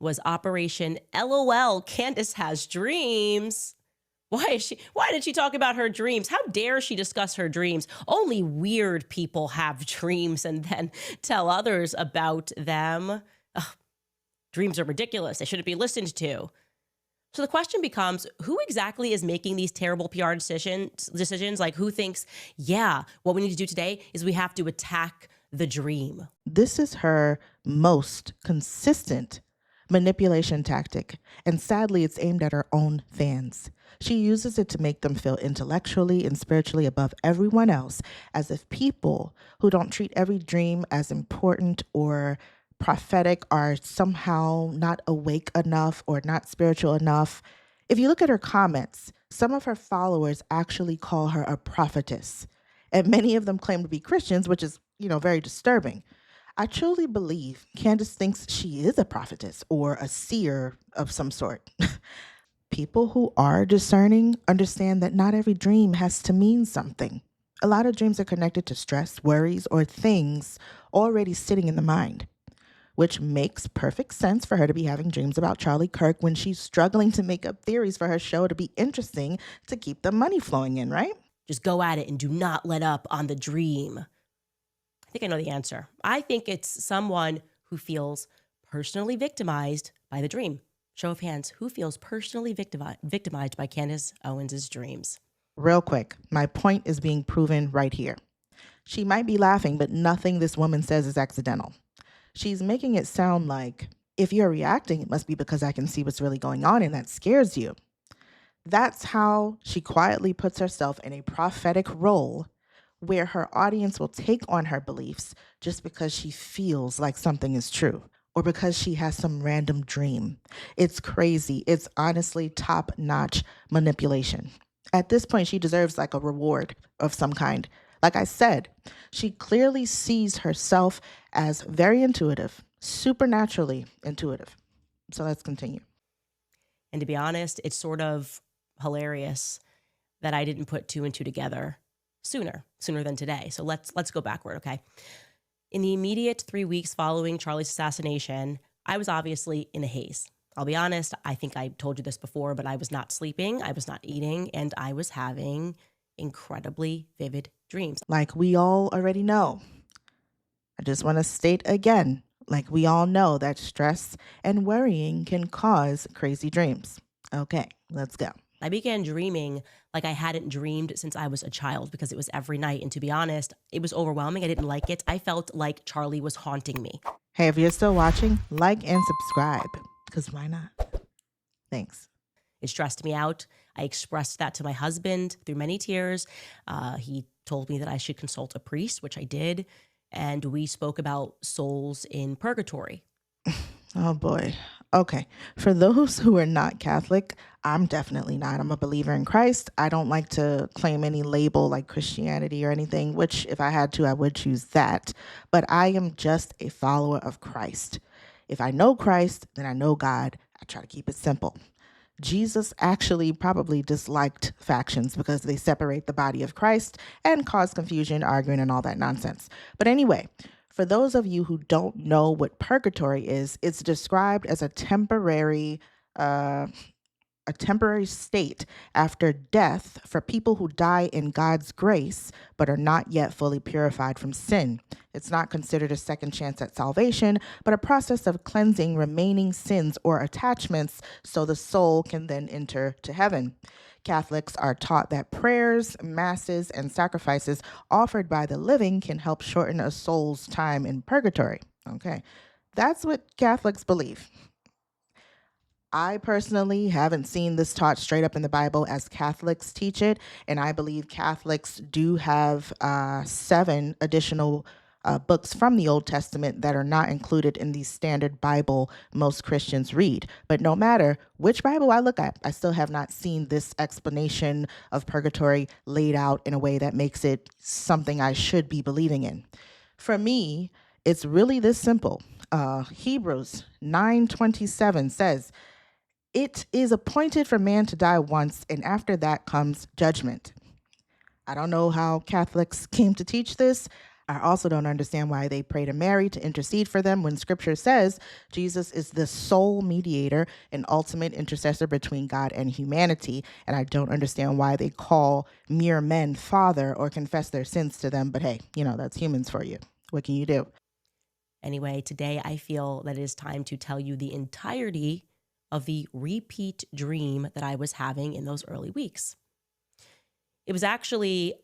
was Operation LOL. Candace has dreams. Why did she talk about her dreams? How dare she discuss her dreams? Only weird people have dreams and then tell others about them. Ugh, dreams are ridiculous. They shouldn't be listened to. So the question becomes, who exactly is making these terrible PR decisions? Like, who thinks, yeah, what we need to do today is we have to attack the dream? This is her most consistent manipulation tactic, and sadly, it's aimed at her own fans. She uses it to make them feel intellectually and spiritually above everyone else, as if people who don't treat every dream as important or prophetic are somehow not awake enough or not spiritual enough. If you look at her comments, some of her followers actually call her a prophetess, and many of them claim to be Christians, which is, very disturbing. I truly believe Candace thinks she is a prophetess or a seer of some sort. People who are discerning understand that not every dream has to mean something. A lot of dreams are connected to stress, worries, or things already sitting in the mind, which makes perfect sense for her to be having dreams about Charlie Kirk when she's struggling to make up theories for her show to be interesting to keep the money flowing in, right? Just go at it and do not let up on the dream. I think I know the answer. I think it's someone who feels personally victimized by the dream. Show of hands, who feels personally victimized by Candace Owens' dreams? Real quick, my point is being proven right here. She might be laughing, but nothing this woman says is accidental. She's making it sound like, if you're reacting, it must be because I can see what's really going on and that scares you. That's how she quietly puts herself in a prophetic role where her audience will take on her beliefs just because she feels like something is true or because she has some random dream. It's crazy. It's honestly top-notch manipulation. At this point, she deserves like a reward of some kind. Like I said, she clearly sees herself as very intuitive, supernaturally intuitive. So let's continue. And to be honest, it's sort of hilarious that I didn't put two and two together sooner than today. So let's go backward, okay? In the immediate 3 weeks following Charlie's assassination, I was obviously in a haze. I'll be honest, I think I told you this before, but I was not sleeping, I was not eating, and I was having incredibly vivid dreams. Like we all already know. I just want to state again, like we all know that stress and worrying can cause crazy dreams. Okay, let's go. I began dreaming like I hadn't dreamed since I was a child because it was every night. And to be honest, it was overwhelming. I didn't like it. I felt like Charlie was haunting me. Hey, if you're still watching, like and subscribe, because why not? Thanks. It stressed me out. I expressed that to my husband through many tears. He told me that I should consult a priest, which I did. And we spoke about souls in purgatory. Oh boy. Okay. For those who are not Catholic, I'm definitely not. I'm a believer in Christ. I don't like to claim any label like Christianity or anything, which if I had to, I would choose that. But I am just a follower of Christ. If I know Christ, then I know God. I try to keep it simple. Jesus actually probably disliked factions because they separate the body of Christ and cause confusion, arguing, and all that nonsense. But anyway, for those of you who don't know what purgatory is, it's described as a temporary state after death for people who die in God's grace but are not yet fully purified from sin. It's not considered a second chance at salvation, but a process of cleansing remaining sins or attachments so the soul can then enter to heaven. Catholics are taught that prayers, masses, and sacrifices offered by the living can help shorten a soul's time in purgatory. Okay, that's what Catholics believe. I personally haven't seen this taught straight up in the Bible as Catholics teach it, and I believe Catholics do have 7 additional books from the Old Testament that are not included in the standard Bible most Christians read. But no matter which Bible I look at, I still have not seen this explanation of purgatory laid out in a way that makes it something I should be believing in. For me, it's really this simple. Hebrews 9:27 says, "It is appointed for man to die once, and after that comes judgment." I don't know how Catholics came to teach this. I also don't understand why they pray to Mary to intercede for them when scripture says Jesus is the sole mediator and ultimate intercessor between God and humanity. And I don't understand why they call mere men Father or confess their sins to them. But hey, that's humans for you. What can you do? Anyway, today I feel that it is time to tell you the entirety of the repeat dream that I was having in those early weeks. It was actually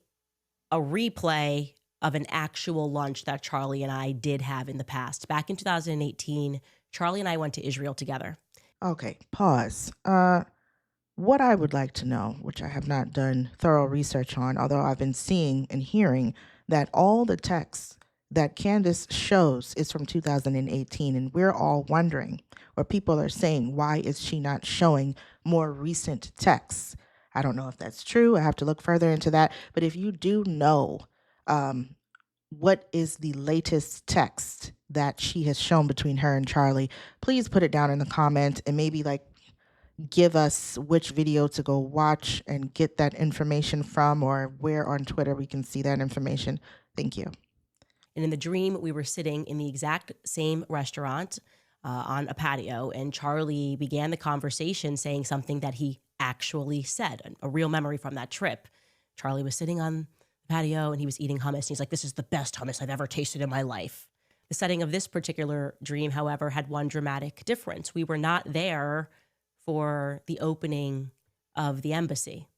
a replay of an actual lunch that Charlie and I did have in the past. Back in 2018, Charlie and I went to Israel together. Okay, pause. What I would like to know, which I have not done thorough research on, although I've been seeing and hearing that all the texts that Candace shows is from 2018, and we're all wondering, or people are saying, why is she not showing more recent texts? I don't know if that's true. I have to look further into that. But if you do know, what is the latest text that she has shown between her and Charlie, please put it down in the comment and maybe give us which video to go watch and get that information from, or where on Twitter we can see that information. Thank you. And in the dream, we were sitting in the exact same restaurant on a patio, and Charlie began the conversation saying something that he actually said, a real memory from that trip. Charlie was sitting on the patio and he was eating hummus. And he's like, "This is the best hummus I've ever tasted in my life." The setting of this particular dream, however, had one dramatic difference. We were not there for the opening of the embassy.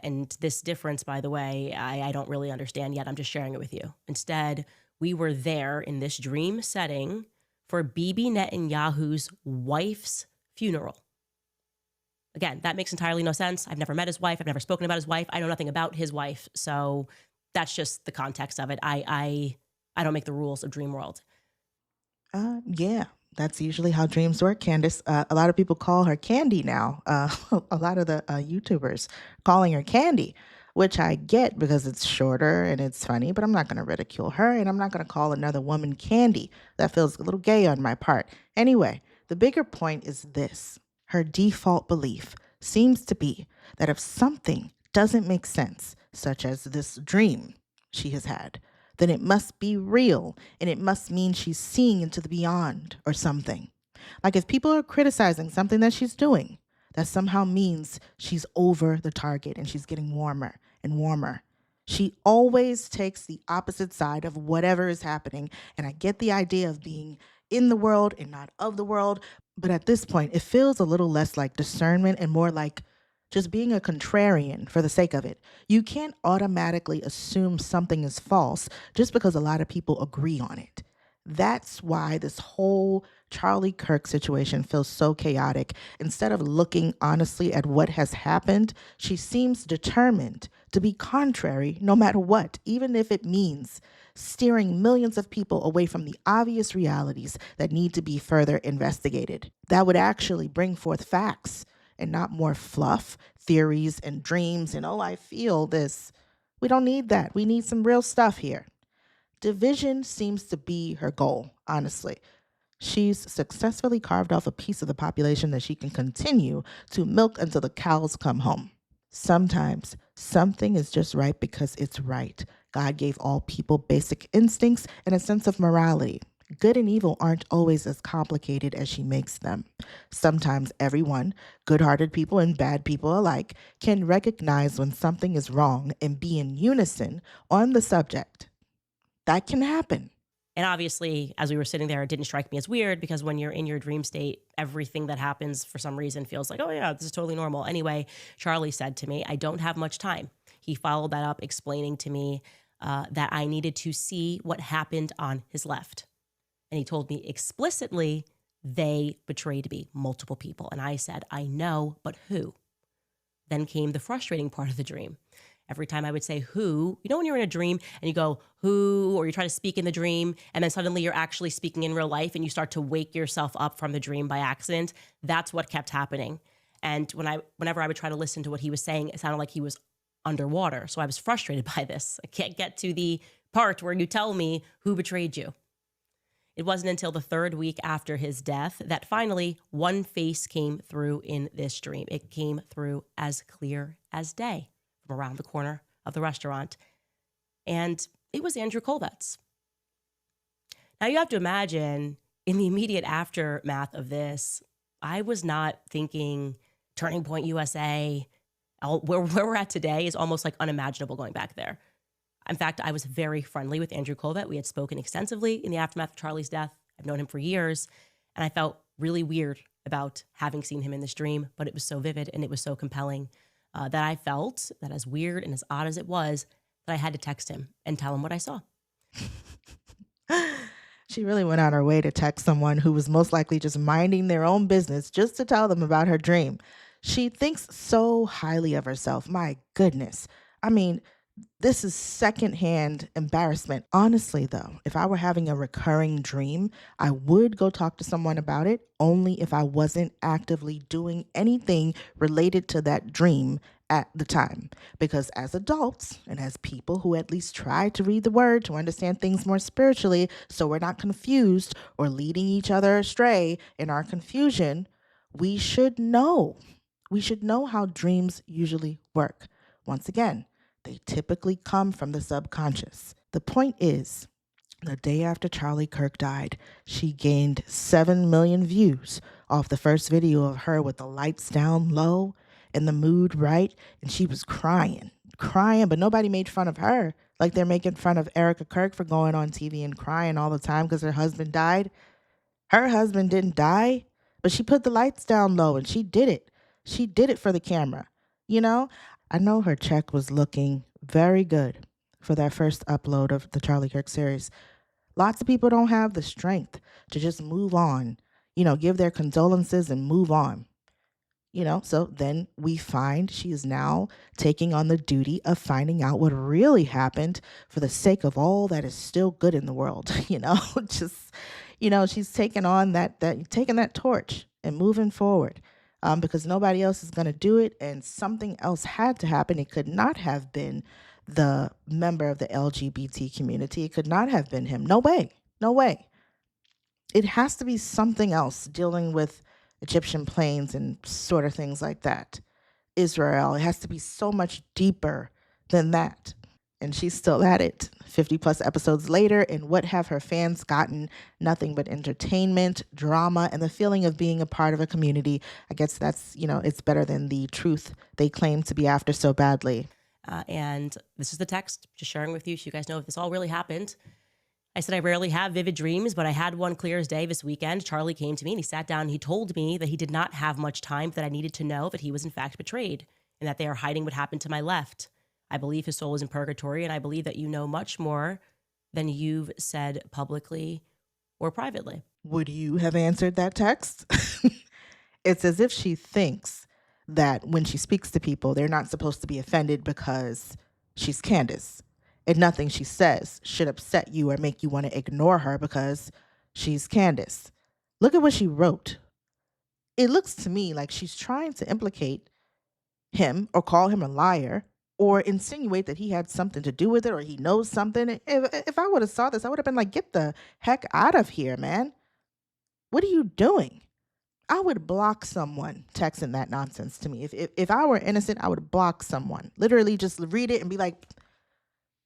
And this difference, by the way, I don't really understand yet. I'm just sharing it with you. Instead, we were there in this dream setting for Bibi Netanyahu's wife's funeral. Again, that makes entirely no sense. I've never met his wife. I've never spoken about his wife. I know nothing about his wife. So that's just the context of it. I don't make the rules of Dream World. Yeah, that's usually how dreams work, Candace. A lot of people call her Candy now. A lot of the YouTubers calling her Candy, which I get because it's shorter and it's funny, but I'm not going to ridicule her, and I'm not going to call another woman Candy. That feels a little gay on my part. Anyway, the bigger point is this. Her default belief seems to be that if something doesn't make sense, such as this dream she has had, then it must be real, and it must mean she's seeing into the beyond or something. Like if people are criticizing something that she's doing, that somehow means she's over the target and she's getting warmer and warmer. She always takes the opposite side of whatever is happening, and I get the idea of being in the world and not of the world, but at this point, it feels a little less like discernment and more like just being a contrarian for the sake of it. You can't automatically assume something is false just because a lot of people agree on it. That's why this whole Charlie Kirk situation feels so chaotic. Instead of looking honestly at what has happened, she seems determined to be contrary no matter what, even if it means steering millions of people away from the obvious realities that need to be further investigated. That would actually bring forth facts and not more fluff, theories, and dreams. And, oh, I feel this. We don't need that. We need some real stuff here. Division seems to be her goal, honestly. She's successfully carved off a piece of the population that she can continue to milk until the cows come home. Sometimes something is just right because it's right. God gave all people basic instincts and a sense of morality. Good and evil aren't always as complicated as she makes them. Sometimes everyone, good-hearted people and bad people alike, can recognize when something is wrong and be in unison on the subject. That can happen. And obviously, as we were sitting there, it didn't strike me as weird because when you're in your dream state, everything that happens for some reason feels like, oh yeah, this is totally normal. Anyway, Charlie said to me, "I don't have much time." He followed that up explaining to me that I needed to see what happened on his left. And he told me explicitly, they betrayed me, multiple people. And I said, "I know, but who?" Then came the frustrating part of the dream. Every time I would say who, when you're in a dream and you go who, or you try to speak in the dream, and then suddenly you're actually speaking in real life and you start to wake yourself up from the dream by accident. That's what kept happening. And whenever I would try to listen to what he was saying, it sounded like he was underwater. So I was frustrated by this. I can't get to the part where you tell me who betrayed you. It wasn't until the third week after his death that finally one face came through in this dream. It came through as clear as day from around the corner of the restaurant. And It was Andrew Colvet's. Now you have to imagine in the immediate aftermath of this, I was not thinking Turning Point USA. Where we're at today is almost like unimaginable going back there. In fact, I was very friendly with Andrew Colvet. We had spoken extensively in the aftermath of Charlie's death. I've known him for years, and I felt really weird about having seen him in this dream, but it was so vivid and it was so compelling that I felt that, as weird and as odd as it was, that I had to text him and tell him what I saw. She really went out her way to text someone who was most likely just minding their own business just to tell them about her dream. She thinks so highly of herself. My goodness. I mean, this is secondhand embarrassment. Honestly, though, if I were having a recurring dream, I would go talk to someone about it only if I wasn't actively doing anything related to that dream at the time. Because as adults and as people who at least try to read the word to understand things more spiritually, so we're not confused or leading each other astray in our confusion, we should know. We should know how dreams usually work. Once again, they typically come from the subconscious. The point is, the day after Charlie Kirk died, she gained 7 million views off the first video of her with the lights down low and the mood right, and she was crying, but nobody made fun of her like they're making fun of Erica Kirk for going on TV and crying all the time because her husband died. Her husband didn't die, but she put the lights down low and she did it. She did it for the camera. You know, I know her check was looking very good for that first upload of the Charlie Kirk series. Lots of people don't have the strength to just move on, give their condolences and move on. So then we find she is now taking on the duty of finding out what really happened for the sake of all that is still good in the world. She's taking on taking that torch and moving forward. Because nobody else is going to do it, and something else had to happen. It could not have been the member of the LGBT community. It could not have been him. No way. No way. It has to be something else dealing with Egyptian planes and sort of things like that. Israel. It has to be so much deeper than that. And she's still at it 50 plus episodes later. And what have her fans gotten? Nothing but entertainment, drama, and the feeling of being a part of a community. I guess that's, it's better than the truth they claim to be after so badly. And this is the text, just sharing with you so you guys know if this all really happened. I said, I rarely have vivid dreams, but I had one clear as day this weekend. Charlie came to me and he sat down and he told me that he did not have much time, that I needed to know that he was in fact betrayed and that they are hiding what happened to my left. I believe his soul is in purgatory, and I believe that you know much more than you've said publicly or privately. Would you have answered that text? It's as if she thinks that when she speaks to people, they're not supposed to be offended because she's Candace. And nothing she says should upset you or make you want to ignore her because she's Candace. Look at what she wrote. It looks to me like she's trying to implicate him or call him a liar or insinuate that he had something to do with it or he knows something. If I would have saw this, I would have been like, get the heck out of here, man. What are you doing? I would block someone texting that nonsense to me. If I were innocent, I would block someone. Literally just read it and be like,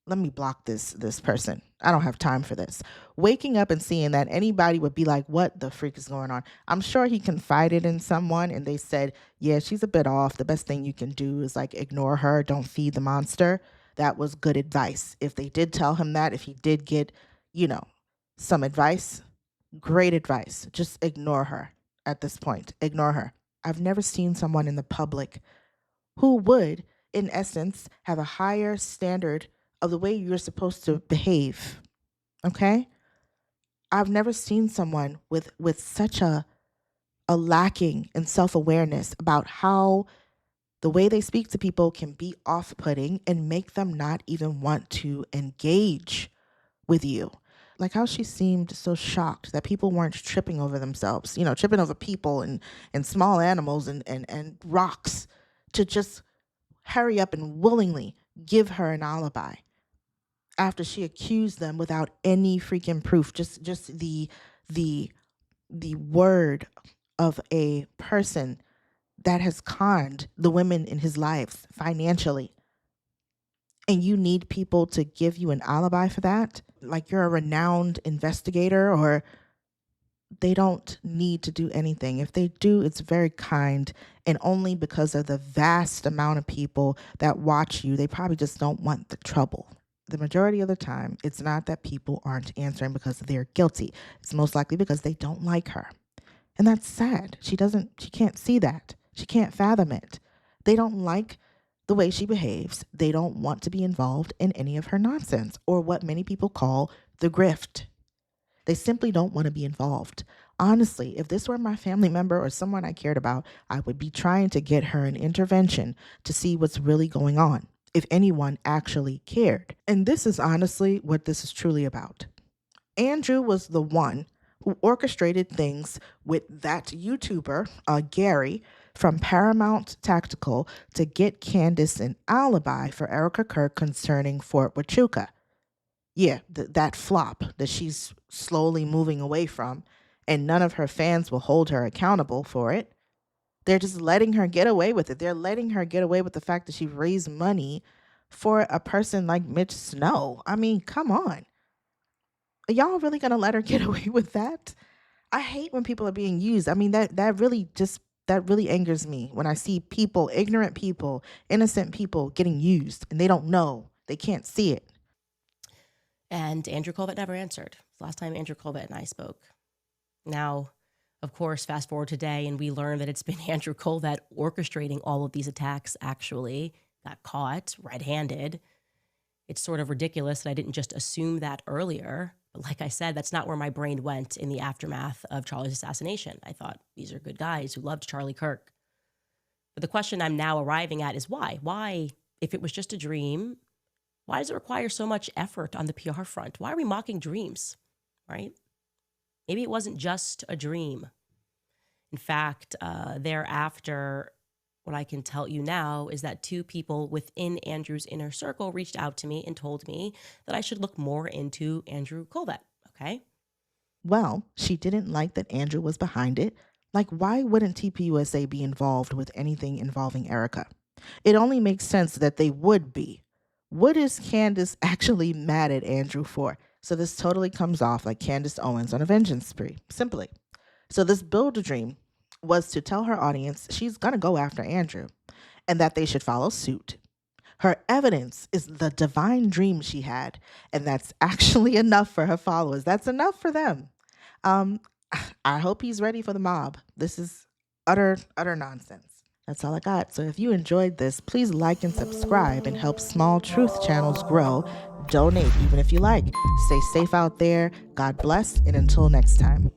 let me block this person. I don't have time for this. Waking up and seeing that, anybody would be like, what the freak is going on? I'm sure he confided in someone and they said, yeah, she's a bit off. The best thing you can do is like ignore her. Don't feed the monster. That was good advice. If they did tell him that, if he did get, some advice, great advice. Just ignore her at this point. Ignore her. I've never seen someone in the public who would, in essence, have a higher standard of the way you're supposed to behave. Okay? I've never seen someone with such a lacking in self-awareness about how the way they speak to people can be off-putting and make them not even want to engage with you. Like how she seemed so shocked that people weren't tripping over themselves, tripping over people and small animals and rocks to just hurry up and willingly give her an alibi after she accused them without any freaking proof. Just the word of a person that has conned the women in his lives financially and you need people to give you an alibi for that, like you're a renowned investigator, or they don't need to do anything. If they do, it's very kind, and only because of the vast amount of people that watch you, they probably just don't want the trouble. The majority of the time, it's not that people aren't answering because they're guilty. It's most likely because they don't like her. And that's sad. She can't see that. She can't fathom it. They don't like the way she behaves. They don't want to be involved in any of her nonsense, or what many people call the grift. They simply don't want to be involved. Honestly, if this were my family member or someone I cared about, I would be trying to get her an intervention to see what's really going on, if anyone actually cared. And this is honestly what this is truly about. Andrew was the one who orchestrated things with that YouTuber, Gary, from Paramount Tactical to get Candace an alibi for Erica Kirk concerning Fort Huachuca. Yeah, that flop that she's slowly moving away from, and none of her fans will hold her accountable for it. They're just letting her get away with it. They're letting her get away with the fact that she raised money for a person like Mitch Snow. I mean, come on. Are y'all really going to let her get away with that? I hate when people are being used. I mean, that really angers me when I see people, ignorant people, innocent people getting used, and they don't know. They can't see it. And Andrew Colvett never answered. Last time Andrew Colvett and I spoke. Now, of course, fast forward today, and we learn that it's been Andrew Colvett orchestrating all of these attacks, actually got caught red-handed. It's sort of ridiculous that I didn't just assume that earlier. But like I said, that's not where my brain went in the aftermath of Charlie's assassination. I thought, these are good guys who loved Charlie Kirk. But the question I'm now arriving at is why? Why, if it was just a dream, why does it require so much effort on the PR front? Why are we mocking dreams, right? Maybe it wasn't just a dream. In fact, thereafter, what I can tell you now is that two people within Andrew's inner circle reached out to me and told me that I should look more into Andrew Colvett, okay? Well, she didn't like that Andrew was behind it. Like, why wouldn't TPUSA be involved with anything involving Erica? It only makes sense that they would be. What is Candace actually mad at Andrew for? So this totally comes off like Candace Owens on a vengeance spree, simply. So this build a dream was to tell her audience she's going to go after Andrew and that they should follow suit. Her evidence is the divine dream she had, and that's actually enough for her followers. That's enough for them. I hope he's ready for the mob. This is utter nonsense. That's all I got. So if you enjoyed this, please like and subscribe and help small truth channels grow. Donate even if you like. Stay safe out there. God bless, and until next time.